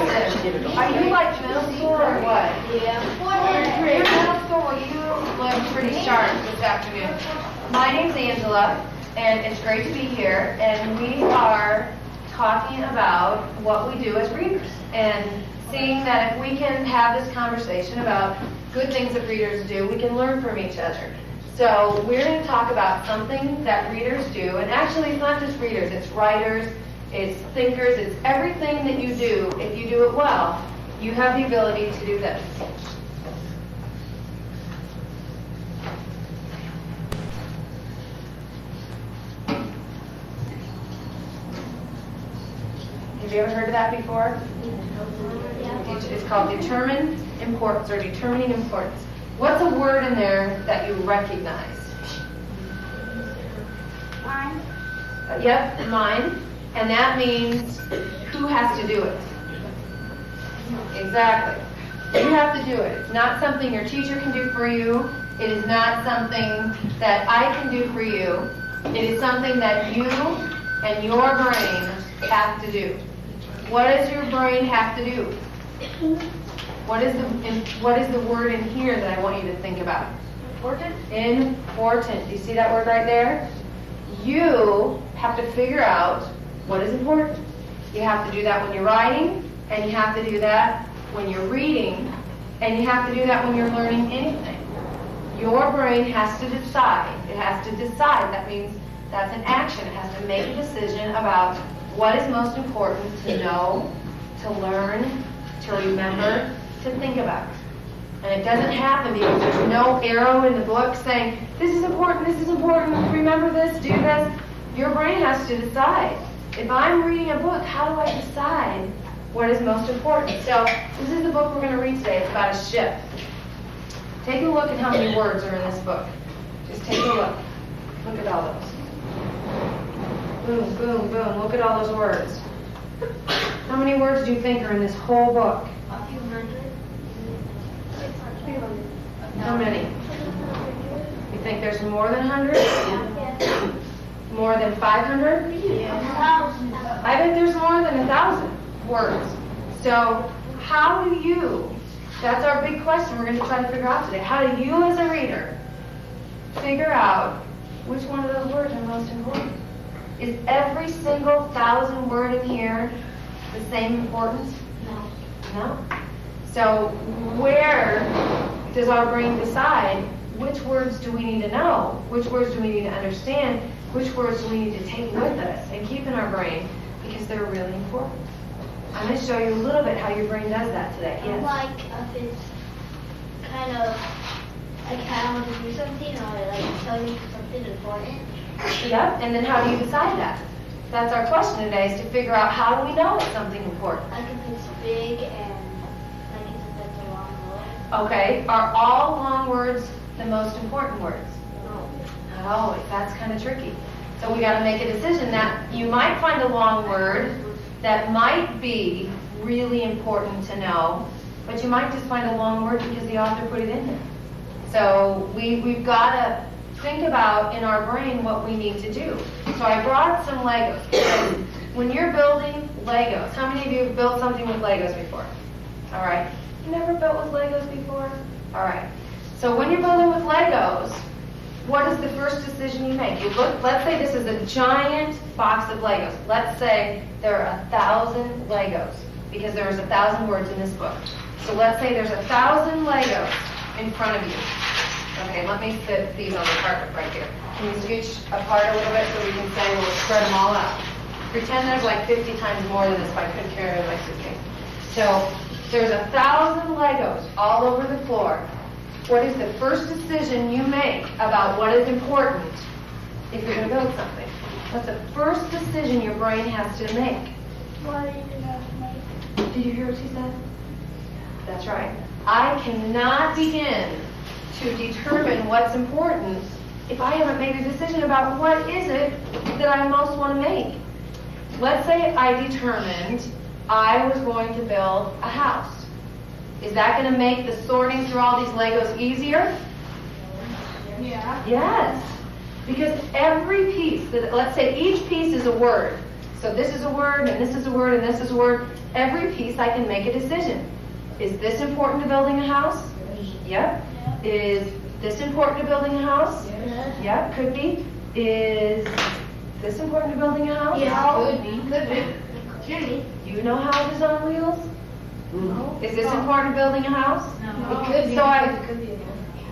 question. Are you like middle school or what? Yeah. You're middle school, well, you look pretty sharp this afternoon. My name's Angela, and it's great to be here, and we are talking about what we do as readers, and seeing that if we can have this conversation about good things that readers do, we can learn from each other. So we're going to talk about something that readers do, and actually it's not just readers, it's writers, it's thinkers, it's everything that you do. If you do it well, you have the ability to do this. Have you ever heard of that before? It's called determined importance or determining importance. What's a word in there that you recognize? Mine. Yep, mine. And that means who has to do it? Exactly. You have to do it. It's not something your teacher can do for you. It is not something that I can do for you. It is something that you and your brain have to do. What does your brain have to do? What is the word in here that I want you to think about? Important. Important. Do you see that word right there? You have to figure out what is important. You have to do that when you're writing, and you have to do that when you're reading, and you have to do that when you're learning anything. Your brain has to decide. It has to decide. That means that's an action. It has to make a decision about what is most important to know, to learn, to remember, to think about. And it doesn't happen because there's no arrow in the book saying, this is important, remember this, do this. Your brain has to decide. If I'm reading a book, how do I decide what is most important? So this is the book we're going to read today. It's about a ship. Take a look at how many words are in this book. Just take a look. Look at all those. Boom, boom, boom. Look at all those words. How many words do you think are in this whole book? A few hundred. How many? You think there's more than 100? Yeah. More than 500? Yeah. I think there's more than 1,000 words. So how do you, that's our big question we're going to try to figure out today. How do you as a reader figure out which one of those words are most important? Is every single 1,000 word in here the same importance? No. No? So where does our brain decide which words do we need to know? Which words do we need to understand? Which words do we need to take with us and keep in our brain because they're really important? I'm going to show you a little bit how your brain does that today. Yes? Like if it's kind of like I want to do something or like tell me something important. Yep, and then how do you decide that? That's our question today, is to figure out how do we know it's something important. Like if it's big and like if it's a long word. Okay, are all long words the most important words? No. Oh, that's kind of tricky. So we got to make a decision that you might find a long word that might be really important to know, but you might just find a long word because the author put it in there. So we've got to think about in our brain what we need to do. So I brought some Legos. When you're building Legos, how many of you have built something with Legos before? All right. You never built with Legos before? All right. So when you're building with Legos, what is the first decision you make? You look, let's say this is a giant box of Legos. Let's say there are 1,000 Legos because there's 1,000 words in this book. So let's say there's 1,000 Legos in front of you. Okay, let me sit these on the carpet right here. Can you scooch apart a little bit so we can say we'll spread them all out? Pretend there's like 50 times more than this if I couldn't carry it in my suitcase. So there's 1,000 Legos all over the floor. What is the first decision you make about what is important if you're going to build something? What's the first decision your brain has to make? What are you gonna make? Did you hear what she said? That's right. I cannot begin to determine what's important if I haven't made a decision about what is it that I most want to make. Let's say I determined I was going to build a house. Is that going to make the sorting through all these Legos easier? Yeah. Yes. Because every piece, let's say each piece is a word. So this is a word, and this is a word, and this is a word. Every piece I can make a decision. Is this important to building a house? Yep. Is this important to building a house? Yes. Yep, could be. Is this important to building a house? Yeah. Could be. Could be. Could be. You know how it is on wheels? No. Is this important to building a house? No. It could be. So I- It could be.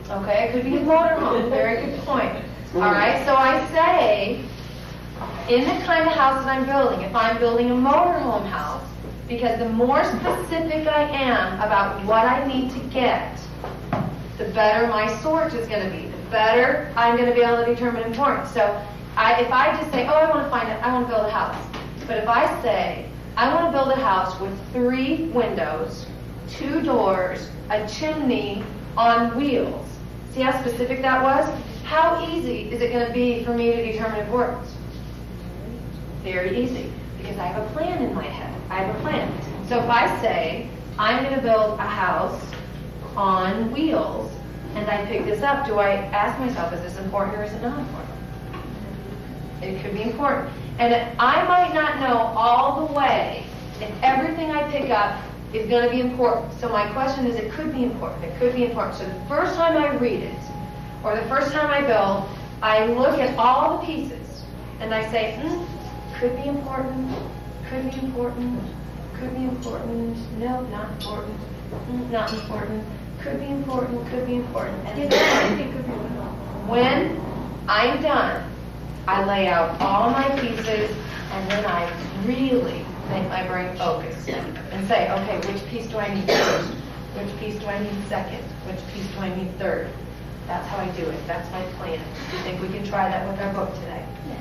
Okay, it could be a motorhome. Very good point. All right, so I say, in the kind of house that I'm building, if I'm building a motorhome house, because the more specific I am about what I need to get, the better my sort is going to be. The better I'm going to be able to determine importance. So if I just say, oh, I want to build a house. But if I say, I want to build a house with 3 windows, 2 doors, a chimney on wheels. See how specific that was? How easy is it going to be for me to determine importance? Very easy, because I have a plan in my head. I have a plan. So if I say, I'm going to build a house on wheels, and I pick this up, do I ask myself, is this important or is it not important? It could be important. And I might not know all the way if everything I pick up is going to be important. So my question is, it could be important. It could be important. So the first time I read it, or the first time I build, I look at all the pieces, and I say, could be important, could be important, could be important, no, not important, not important, could be important, could be important. And when I'm done, I lay out all my pieces, and then I really make my brain focus and say, okay, which piece do I need first? Which piece do I need second? Which piece do I need third? That's how I do it. That's my plan. Do you think we can try that with our book today? Yes.